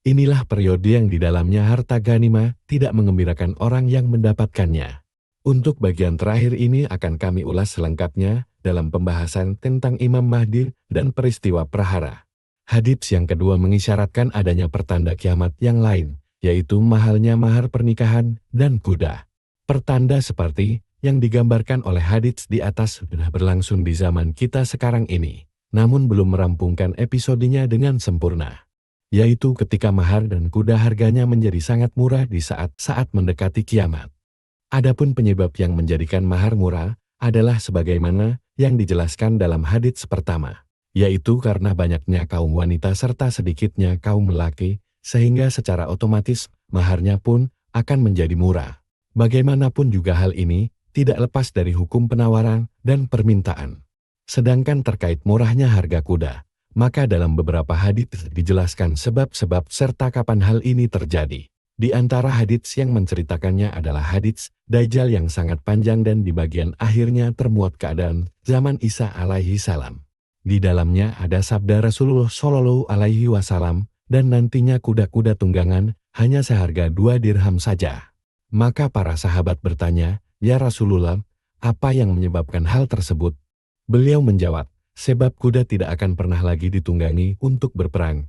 Inilah periode yang di dalamnya harta ghanimah tidak mengembirakan orang yang mendapatkannya. Untuk bagian terakhir ini akan kami ulas selengkapnya dalam pembahasan tentang Imam Mahdi dan peristiwa prahara. Hadits yang kedua mengisyaratkan adanya pertanda kiamat yang lain, yaitu mahalnya mahar pernikahan dan kuda. Pertanda seperti yang digambarkan oleh hadits di atas sudah berlangsung di zaman kita sekarang ini, namun belum merampungkan episodenya dengan sempurna. Yaitu ketika mahar dan kuda harganya menjadi sangat murah di saat-saat mendekati kiamat. Adapun penyebab yang menjadikan mahar murah adalah sebagaimana yang dijelaskan dalam hadits pertama, yaitu karena banyaknya kaum wanita serta sedikitnya kaum lelaki, sehingga secara otomatis maharnya pun akan menjadi murah. Bagaimanapun juga hal ini tidak lepas dari hukum penawaran dan permintaan. Sedangkan terkait murahnya harga kuda, maka dalam beberapa hadits dijelaskan sebab-sebab serta kapan hal ini terjadi. Di antara hadits yang menceritakannya adalah hadits Dajjal yang sangat panjang dan di bagian akhirnya termuat keadaan zaman Isa alaihi salam. Di dalamnya ada sabda Rasulullah Shallallahu alaihi wasallam, dan nantinya kuda-kuda tunggangan hanya seharga 2 dirham saja. Maka para sahabat bertanya, "Ya Rasulullah, apa yang menyebabkan hal tersebut?" Beliau menjawab, "Sebab kuda tidak akan pernah lagi ditunggangi untuk berperang."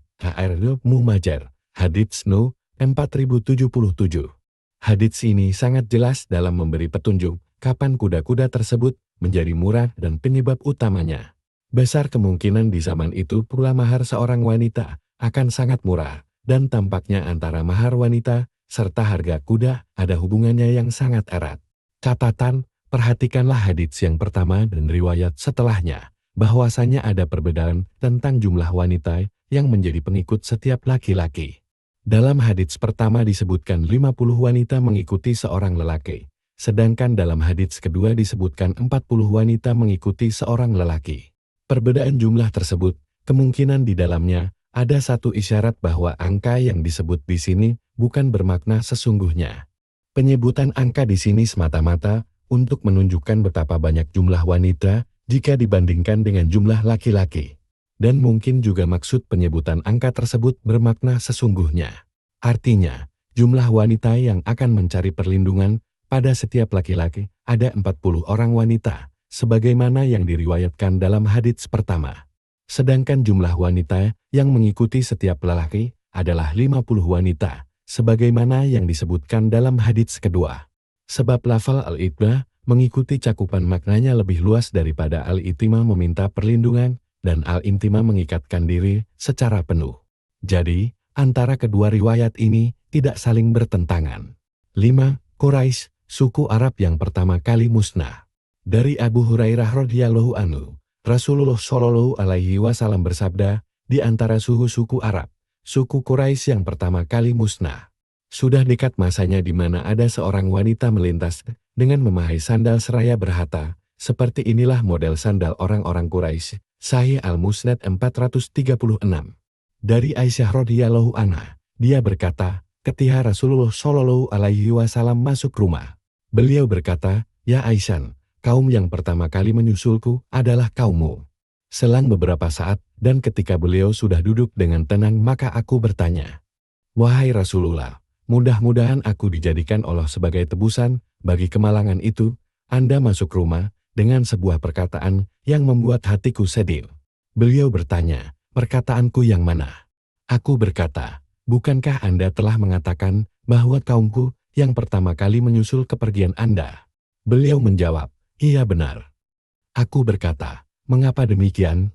Mumajar, hadits No. 4077. Hadits ini sangat jelas dalam memberi petunjuk kapan kuda-kuda tersebut menjadi murah dan penyebab utamanya. Besar kemungkinan di zaman itu pula mahar seorang wanita akan sangat murah, dan tampaknya antara mahar wanita serta harga kuda ada hubungannya yang sangat erat. Catatan, perhatikanlah hadits yang pertama dan riwayat setelahnya, bahwasanya ada perbedaan tentang jumlah wanita yang menjadi pengikut setiap laki-laki. Dalam hadits pertama disebutkan 50 wanita mengikuti seorang lelaki, sedangkan dalam hadits kedua disebutkan 40 wanita mengikuti seorang lelaki. Perbedaan jumlah tersebut, kemungkinan di dalamnya ada satu isyarat bahwa angka yang disebut di sini bukan bermakna sesungguhnya. Penyebutan angka di sini semata-mata untuk menunjukkan betapa banyak jumlah wanita jika dibandingkan dengan jumlah laki-laki. Dan mungkin juga maksud penyebutan angka tersebut bermakna sesungguhnya. Artinya, jumlah wanita yang akan mencari perlindungan pada setiap laki-laki ada 40 orang wanita, sebagaimana yang diriwayatkan dalam hadits pertama. Sedangkan jumlah wanita yang mengikuti setiap lelaki adalah 50 wanita, sebagaimana yang disebutkan dalam hadits kedua. Sebab lafal al-itbah mengikuti cakupan maknanya lebih luas daripada al-itima meminta perlindungan, dan al-intima mengikatkan diri secara penuh. Jadi, antara kedua riwayat ini tidak saling bertentangan. 5. Quraisy, suku Arab yang pertama kali musnah. Dari Abu Hurairah radhiyallahu anhu, Rasulullah Shallallahu alaihi wasallam bersabda, di antara suku Arab, suku Quraisy yang pertama kali musnah. Sudah dekat masanya di mana ada seorang wanita melintas dengan memakai sandal seraya berhata, seperti inilah model sandal orang-orang Quraisy. Sahih Al-Musnad 436. Dari Aisyah radhiyallahu anha, dia berkata, ketika Rasulullah Shallallahu alaihi wasallam masuk rumah, beliau berkata, "Ya Aisyah, kaum yang pertama kali menyusulku adalah kaummu." Selang beberapa saat, dan ketika beliau sudah duduk dengan tenang, maka aku bertanya, "Wahai Rasulullah, mudah-mudahan aku dijadikan Allah sebagai tebusan bagi kemalangan itu." Anda masuk rumah dengan sebuah perkataan yang membuat hatiku sedih. Beliau bertanya, "Perkataanku yang mana?" Aku berkata, "Bukankah Anda telah mengatakan bahwa kaumku yang pertama kali menyusul kepergian Anda?" Beliau menjawab, "Iya benar." Aku berkata, "Mengapa demikian?"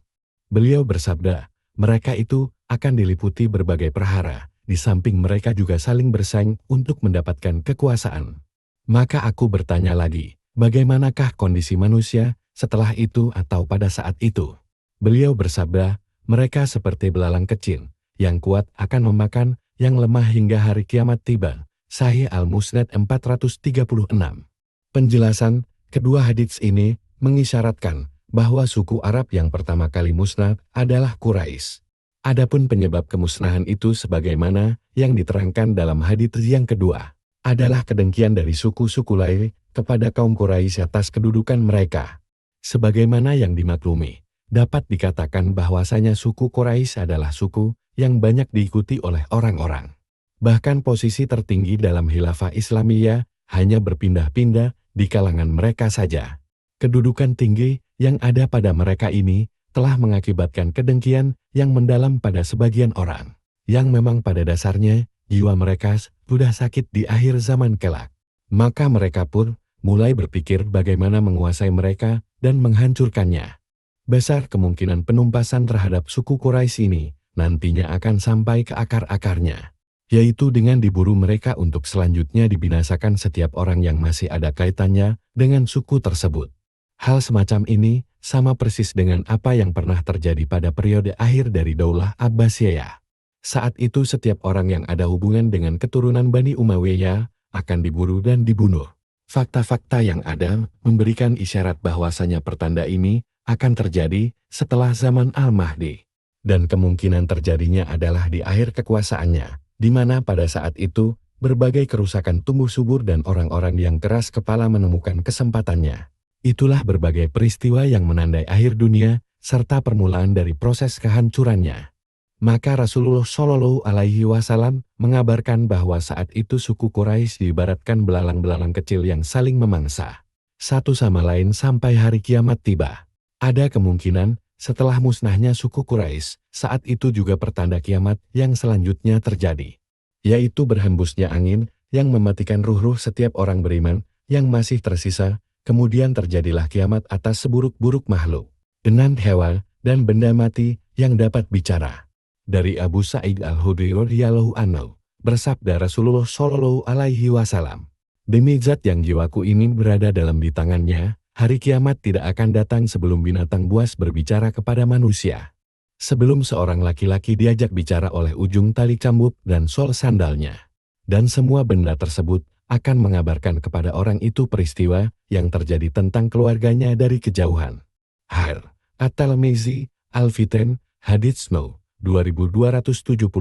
Beliau bersabda, "Mereka itu akan diliputi berbagai perhara, di samping mereka juga saling bersaing untuk mendapatkan kekuasaan." Maka aku bertanya lagi, "Bagaimanakah kondisi manusia setelah itu atau pada saat itu?" Beliau bersabda, "Mereka seperti belalang kecil, yang kuat akan memakan yang lemah hingga hari kiamat tiba." Sahih Al-Musnad 436. Penjelasan, kedua hadits ini mengisyaratkan bahwa suku Arab yang pertama kali musnah adalah Quraisy. Adapun penyebab kemusnahan itu sebagaimana yang diterangkan dalam hadits yang kedua, adalah kedengkian dari suku-suku lain kepada kaum Quraisy atas kedudukan mereka. Sebagaimana yang dimaklumi, dapat dikatakan bahwasanya suku Quraisy adalah suku yang banyak diikuti oleh orang-orang. Bahkan posisi tertinggi dalam khilafah Islamiyah hanya berpindah-pindah di kalangan mereka saja. Kedudukan tinggi yang ada pada mereka ini telah mengakibatkan kedengkian yang mendalam pada sebagian orang, yang memang pada dasarnya jiwa mereka sudah sakit di akhir zaman kelak. Maka mereka pun mulai berpikir bagaimana menguasai mereka dan menghancurkannya. Besar kemungkinan penumpasan terhadap suku Quraisy ini nantinya akan sampai ke akar-akarnya, yaitu dengan diburu mereka untuk selanjutnya dibinasakan setiap orang yang masih ada kaitannya dengan suku tersebut. Hal semacam ini sama persis dengan apa yang pernah terjadi pada periode akhir dari Daulah Abbasiyah. Saat itu setiap orang yang ada hubungan dengan keturunan Bani Umayyah akan diburu dan dibunuh. Fakta-fakta yang ada memberikan isyarat bahwasanya pertanda ini akan terjadi setelah zaman Al-Mahdi. Dan kemungkinan terjadinya adalah di akhir kekuasaannya, di mana pada saat itu berbagai kerusakan tumbuh subur dan orang-orang yang keras kepala menemukan kesempatannya. Itulah berbagai peristiwa yang menandai akhir dunia, serta permulaan dari proses kehancurannya. Maka Rasulullah Shallallahu Alaihi Wasallam mengabarkan bahwa saat itu suku Quraisy diibaratkan belalang-belalang kecil yang saling memangsa satu sama lain sampai hari kiamat tiba. Ada kemungkinan setelah musnahnya suku Quraisy, saat itu juga pertanda kiamat yang selanjutnya terjadi, yaitu berhembusnya angin yang mematikan ruh-ruh setiap orang beriman yang masih tersisa. Kemudian terjadilah kiamat atas seburuk-buruk makhluk, dengan hewan dan benda mati yang dapat bicara. Dari Abu Sa'id Al-Khudri radhiyallahu anhu, bersabda Rasulullah Shallallahu Alaihi Wasallam, "Demi zat yang jiwaku ini berada dalam di tangannya, hari kiamat tidak akan datang sebelum binatang buas berbicara kepada manusia. Sebelum seorang laki-laki diajak bicara oleh ujung tali cambuk dan sol sandalnya. Dan semua benda tersebut akan mengabarkan kepada orang itu peristiwa yang terjadi tentang keluarganya dari kejauhan." Har At-Tirmidzi Al-Fitan Hadits No 2272.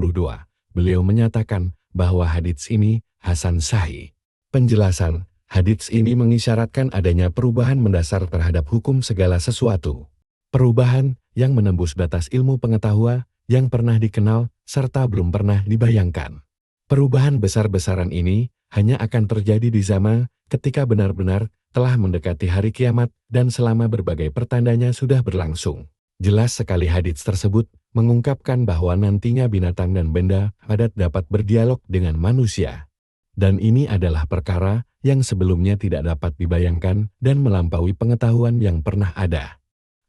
Beliau menyatakan bahwa hadits ini hasan sahih. Penjelasan, hadits ini mengisyaratkan adanya perubahan mendasar terhadap hukum segala sesuatu. Perubahan yang menembus batas ilmu pengetahuan yang pernah dikenal serta belum pernah dibayangkan. Perubahan besar-besaran ini hanya akan terjadi di zaman ketika benar-benar telah mendekati hari kiamat dan selama berbagai pertandanya sudah berlangsung. Jelas sekali hadits tersebut mengungkapkan bahwa nantinya binatang dan benda padat dapat berdialog dengan manusia. Dan ini adalah perkara yang sebelumnya tidak dapat dibayangkan dan melampaui pengetahuan yang pernah ada.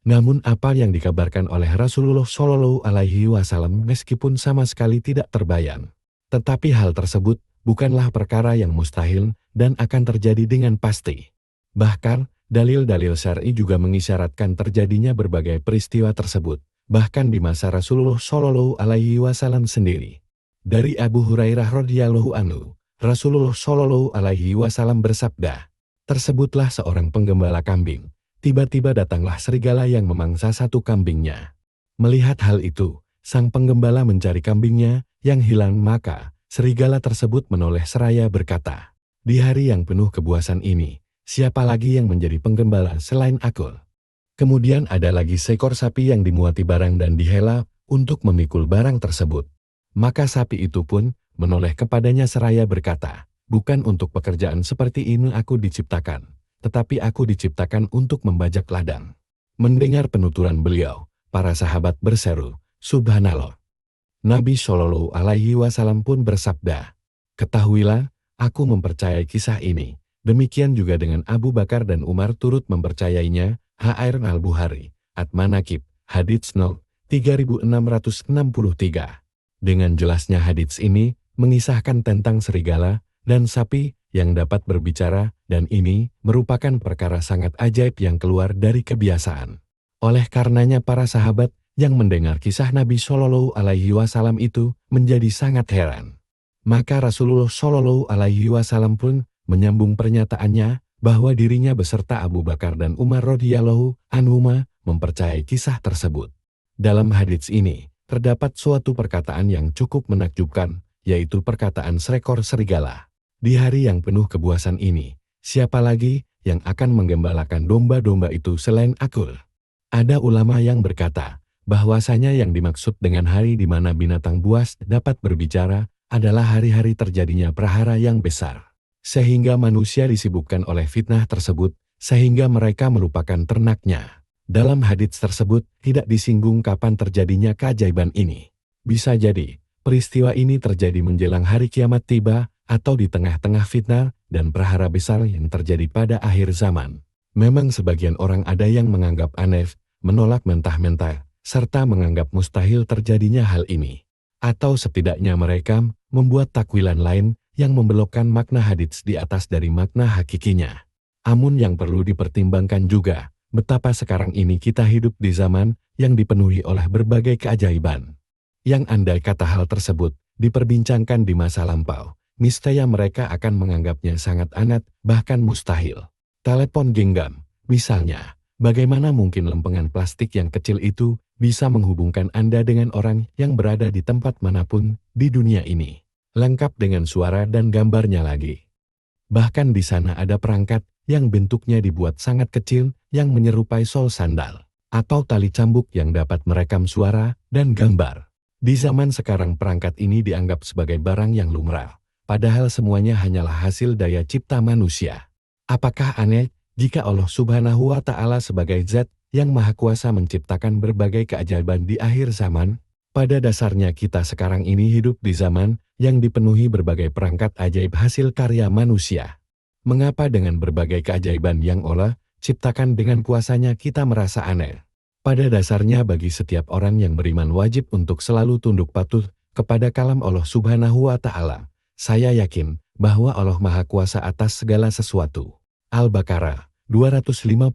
Namun apa yang dikabarkan oleh Rasulullah Shallallahu Alaihi Wasallam meskipun sama sekali tidak terbayang. Tetapi hal tersebut bukanlah perkara yang mustahil dan akan terjadi dengan pasti. Bahkan, dalil-dalil syar'i juga mengisyaratkan terjadinya berbagai peristiwa tersebut, bahkan di masa Rasulullah Shallallahu Alaihi Wasallam sendiri. Dari Abu Hurairah radhiyallahu anhu, Rasulullah Shallallahu Alaihi Wasallam bersabda, "Tersebutlah seorang penggembala kambing. Tiba-tiba datanglah serigala yang memangsa satu kambingnya. Melihat hal itu, sang penggembala mencari kambingnya yang hilang, maka serigala tersebut menoleh seraya berkata, 'Di hari yang penuh kebuasan ini, siapa lagi yang menjadi penggembala selain aku?' Kemudian ada lagi seekor sapi yang dimuati barang dan dihela untuk memikul barang tersebut. Maka sapi itu pun menoleh kepadanya seraya berkata, 'Bukan untuk pekerjaan seperti ini aku diciptakan, tetapi aku diciptakan untuk membajak ladang.' Mendengar penuturan beliau, para sahabat berseru, 'Subhanallah.' Nabi Shallallahu Alaihi Wasallam pun bersabda, 'Ketahuilah, aku mempercayai kisah ini.' Demikian juga dengan Abu Bakar dan Umar turut mempercayainya. H.R. Al-Bukhari, At-Manaqib, Hadits No. 3663. Dengan jelasnya hadits ini mengisahkan tentang serigala dan sapi yang dapat berbicara, dan ini merupakan perkara sangat ajaib yang keluar dari kebiasaan. Oleh karenanya para sahabat yang mendengar kisah Nabi Shallallahu Alaihi Wasallam itu menjadi sangat heran. Maka Rasulullah Shallallahu Alaihi Wasallam pun menyambung pernyataannya bahwa dirinya beserta Abu Bakar dan Umar radhiyallahu anhuma mempercayai kisah tersebut. Dalam hadits ini terdapat suatu perkataan yang cukup menakjubkan, yaitu perkataan seekor serigala. Di hari yang penuh kebuasan ini, siapa lagi yang akan menggembalakan domba-domba itu selain aku? Ada ulama yang berkata bahwasanya yang dimaksud dengan hari di mana binatang buas dapat berbicara adalah hari-hari terjadinya prahara yang besar. Sehingga manusia disibukkan oleh fitnah tersebut, sehingga mereka melupakan ternaknya. Dalam hadits tersebut, tidak disinggung kapan terjadinya keajaiban ini. Bisa jadi, peristiwa ini terjadi menjelang hari kiamat tiba, atau di tengah-tengah fitnah dan prahara besar yang terjadi pada akhir zaman. Memang sebagian orang ada yang menganggap aneh, menolak mentah-mentah, serta menganggap mustahil terjadinya hal ini. Atau setidaknya mereka membuat takwilan lain yang membelokkan makna hadits di atas dari makna hakikinya. Amun yang perlu dipertimbangkan juga, betapa sekarang ini kita hidup di zaman yang dipenuhi oleh berbagai keajaiban. Yang andai kata hal tersebut diperbincangkan di masa lampau, niscaya mereka akan menganggapnya sangat aneh, bahkan mustahil. Telepon genggam, misalnya, bagaimana mungkin lempengan plastik yang kecil itu bisa menghubungkan Anda dengan orang yang berada di tempat manapun di dunia ini, lengkap dengan suara dan gambarnya lagi. Bahkan di sana ada perangkat yang bentuknya dibuat sangat kecil yang menyerupai sol sandal, atau tali cambuk yang dapat merekam suara dan gambar. Di zaman sekarang perangkat ini dianggap sebagai barang yang lumrah, padahal semuanya hanyalah hasil daya cipta manusia. Apakah aneh jika Allah Subhanahu wa Ta'ala sebagai Zat yang Maha Kuasa menciptakan berbagai keajaiban di akhir zaman? Pada dasarnya kita sekarang ini hidup di zaman yang dipenuhi berbagai perangkat ajaib hasil karya manusia. Mengapa dengan berbagai keajaiban yang Allah ciptakan dengan kuasanya kita merasa aneh? Pada dasarnya bagi setiap orang yang beriman wajib untuk selalu tunduk patuh kepada kalam Allah Subhanahu wa Ta'ala. Saya yakin bahwa Allah Maha Kuasa atas segala sesuatu. Al-Baqarah 259.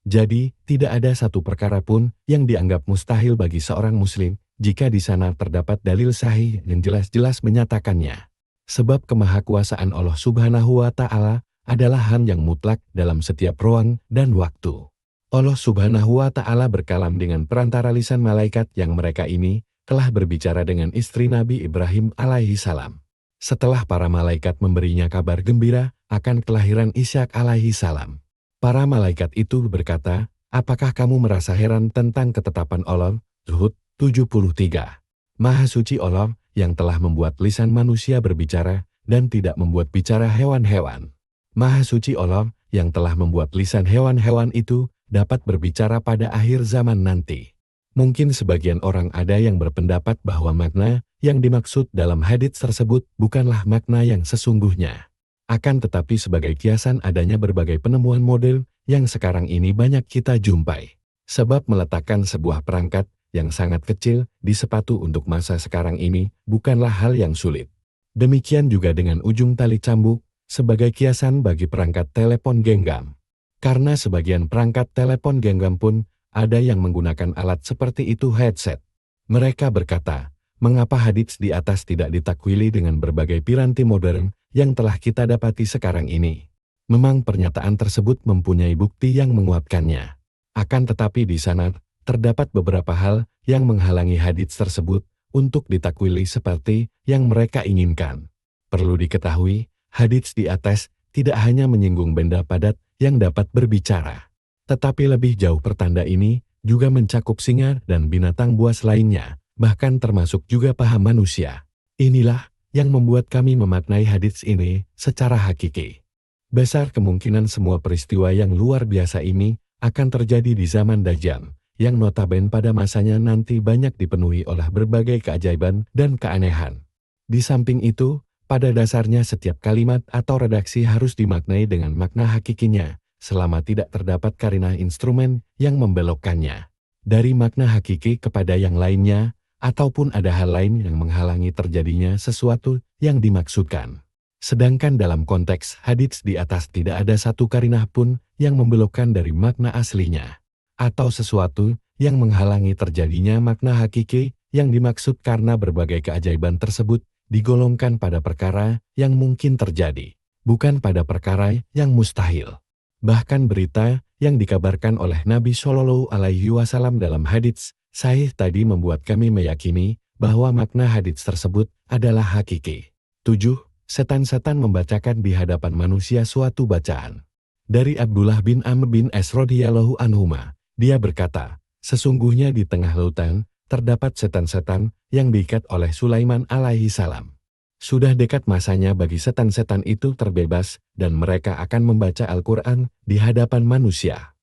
Jadi, tidak ada satu perkara pun yang dianggap mustahil bagi seorang muslim jika di sana terdapat dalil sahih yang jelas-jelas menyatakannya. Sebab kemahakuasaan Allah Subhanahu wa Ta'ala adalah hal yang mutlak dalam setiap ruang dan waktu. Allah Subhanahu wa Ta'ala berkalam dengan perantara lisan malaikat yang mereka ini telah berbicara dengan istri Nabi Ibrahim alaihi salam. Setelah para malaikat memberinya kabar gembira akan kelahiran Ishak alaihi salam. Para malaikat itu berkata, apakah kamu merasa heran tentang ketetapan Allah? Hud 73. Maha suci Allah yang telah membuat lisan manusia berbicara dan tidak membuat bicara hewan-hewan. Maha suci Allah yang telah membuat lisan hewan-hewan itu dapat berbicara pada akhir zaman nanti. Mungkin sebagian orang ada yang berpendapat bahwa makna yang dimaksud dalam hadits tersebut bukanlah makna yang sesungguhnya. Akan tetapi sebagai kiasan adanya berbagai penemuan model yang sekarang ini banyak kita jumpai. Sebab meletakkan sebuah perangkat yang sangat kecil di sepatu untuk masa sekarang ini bukanlah hal yang sulit. Demikian juga dengan ujung tali cambuk sebagai kiasan bagi perangkat telepon genggam. Karena sebagian perangkat telepon genggam pun ada yang menggunakan alat seperti itu headset. Mereka berkata, mengapa hadits di atas tidak ditakwili dengan berbagai piranti modern yang telah kita dapati sekarang ini? Memang pernyataan tersebut mempunyai bukti yang menguatkannya. Akan tetapi di sana terdapat beberapa hal yang menghalangi hadits tersebut untuk ditakwili seperti yang mereka inginkan. Perlu diketahui, hadits di atas tidak hanya menyinggung benda padat yang dapat berbicara. Tetapi lebih jauh pertanda ini juga mencakup singa dan binatang buas lainnya, bahkan termasuk juga paha manusia. Inilah yang membuat kami memaknai hadits ini secara hakiki. Besar kemungkinan semua peristiwa yang luar biasa ini akan terjadi di zaman Dajjal, yang notabene pada masanya nanti banyak dipenuhi oleh berbagai keajaiban dan keanehan. Di samping itu, pada dasarnya setiap kalimat atau redaksi harus dimaknai dengan makna hakikinya, selama tidak terdapat karinah instrumen yang membelokkannya dari makna hakiki kepada yang lainnya, ataupun ada hal lain yang menghalangi terjadinya sesuatu yang dimaksudkan. Sedangkan dalam konteks hadits di atas tidak ada satu karinah pun yang membelokkan dari makna aslinya, atau sesuatu yang menghalangi terjadinya makna hakiki yang dimaksud karena berbagai keajaiban tersebut digolongkan pada perkara yang mungkin terjadi, bukan pada perkara yang mustahil. Bahkan berita yang dikabarkan oleh Nabi Shallallahu Alaihi Wasallam dalam hadits sahih tadi membuat kami meyakini bahwa makna hadits tersebut adalah hakiki. 7. Setan-setan membacakan di hadapan manusia suatu bacaan. Dari Abdullah bin Amr bin As radhiyallahu anhuma, dia berkata, Sesungguhnya di tengah lautan, terdapat setan-setan yang diikat oleh Sulaiman alaihi salam. Sudah dekat masanya bagi setan-setan itu terbebas dan mereka akan membaca Al-Quran di hadapan manusia.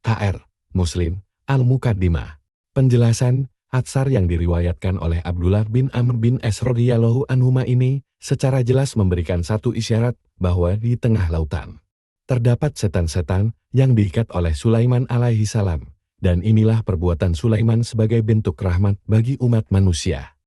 HR. Muslim, Al-Muqaddimah. Penjelasan, Atsar yang diriwayatkan oleh Abdullah bin Amr bin As radhiyallahu anhuma ini secara jelas memberikan satu isyarat bahwa di tengah lautan terdapat setan-setan yang diikat oleh Sulaiman alaihi salam, dan inilah perbuatan Sulaiman sebagai bentuk rahmat bagi umat manusia.